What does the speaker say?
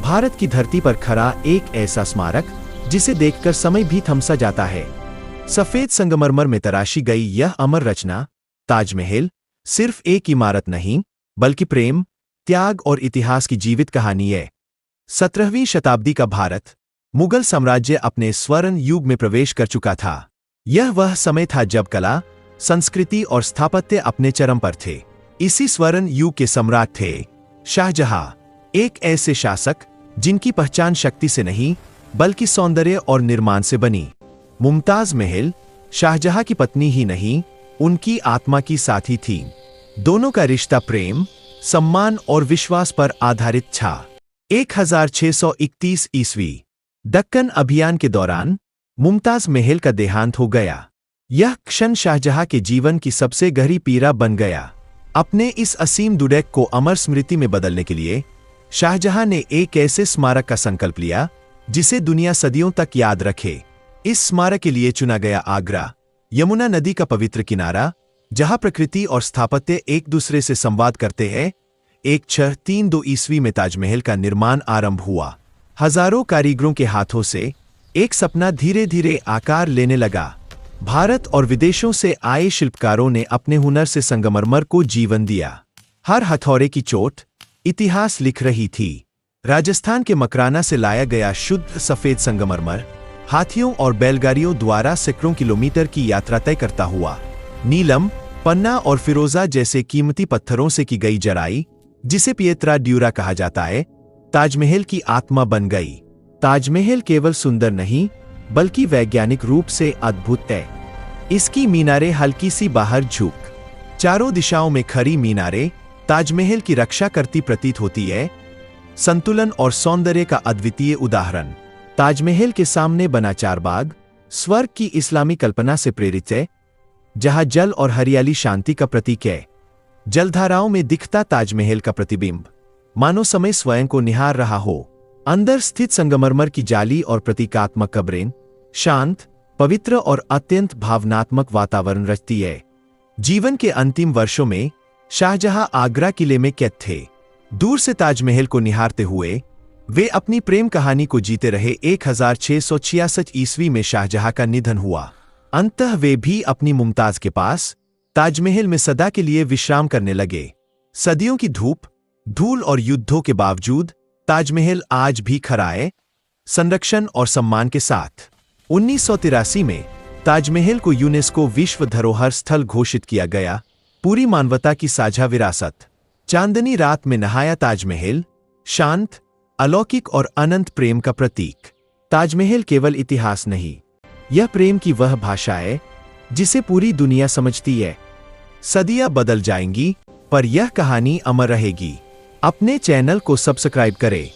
भारत की धरती पर खड़ा एक ऐसा स्मारक जिसे देखकर समय भी थमसा जाता है। सफेद संगमरमर में तराशी गई यह अमर रचना ताजमहल सिर्फ एक इमारत नहीं बल्कि प्रेम, त्याग और इतिहास की जीवित कहानी है। 17वीं शताब्दी का भारत, मुगल साम्राज्य अपने स्वर्ण युग में प्रवेश कर चुका था। यह वह समय था जब कला, संस्कृति और स्थापत्य अपने चरम पर थे। इसी स्वर्ण युग के सम्राट थे शाहजहां, एक ऐसे शासक जिनकी पहचान शक्ति से नहीं बल्कि सौंदर्य और निर्माण से बनी। मुमताज महल शाहजहां की पत्नी ही नहीं, उनकी आत्मा की साथी थी। दोनों का रिश्ता प्रेम, सम्मान और विश्वास पर आधारित था। 1631 ईस्वी दक्कन अभियान के दौरान मुमताज महल का देहांत हो गया। यह क्षण शाहजहां के जीवन की सबसे गहरी पीड़ा बन गया। अपने इस असीम दुर्ग को अमर स्मृति में बदलने के लिए शाहजहां ने एक ऐसे स्मारक का संकल्प लिया जिसे दुनिया सदियों तक याद रखे। इस स्मारक के लिए चुना गया आगरा, यमुना नदी का पवित्र किनारा, जहां प्रकृति और स्थापत्य एक दूसरे से संवाद करते हैं। 1632 ईस्वी में ताजमहल का निर्माण आरंभ हुआ। हजारों कारीगरों के हाथों से एक सपना धीरे धीरे आकार लेने लगा। भारत और विदेशों से आए शिल्पकारों ने अपने हुनर से संगमरमर को जीवन दिया। हर हथौड़े की चोट इतिहास लिख रही थी। राजस्थान के मकराना से लाया गया शुद्ध सफेद संगमरमर हाथियों और बैलगाड़ियों द्वारा सैकड़ों किलोमीटर की यात्रा तय करता हुआ नीलम, पन्ना और फिरोजा जैसे कीमती पत्थरों से की गई जड़ाई, जिसे पिएत्रा ड्यूरा कहा जाता है, ताजमहल की आत्मा बन गई। ताजमहल केवल सुंदर नहीं बल्कि वैज्ञानिक रूप से अद्भुत है। इसकी मीनारें हल्की सी बाहर झुक, चारों दिशाओं में खड़ी मीनारें ताजमहल की रक्षा करती प्रतीत होती है। संतुलन और सौंदर्य का अद्वितीय उदाहरण। ताजमहल के सामने बना चारबाग स्वर्ग की इस्लामी कल्पना से प्रेरित है, जहां जल और हरियाली शांति का प्रतीक है। जलधाराओं में दिखता ताजमहल का प्रतिबिंब मानो समय स्वयं को निहार रहा हो। अंदर स्थित संगमरमर की जाली और प्रतीकात्मक कब्रें शांत, पवित्र और अत्यंत भावनात्मक वातावरण रचती है। जीवन के अंतिम वर्षों में शाहजहां आगरा किले में कैद थे। दूर से ताजमहल को निहारते हुए वे अपनी प्रेम कहानी को जीते रहे। 1666 ईस्वी में शाहजहां का निधन हुआ। अंततः वे भी अपनी मुमताज के पास ताजमहल में सदा के लिए विश्राम करने लगे। सदियों की धूप, धूल और युद्धों के बावजूद ताजमहल आज भी खड़ा है, संरक्षण और सम्मान के साथ। 1983 में ताजमहल को यूनेस्को विश्व धरोहर स्थल घोषित किया गया। पूरी मानवता की साझा विरासत। चांदनी रात में नहाया ताजमहल, शांत, अलौकिक और अनंत प्रेम का प्रतीक। ताजमहल केवल इतिहास नहीं, यह प्रेम की वह भाषा है जिसे पूरी दुनिया समझती है। सदियां बदल जाएंगी पर यह कहानी अमर रहेगी। अपने चैनल को सब्सक्राइब करें।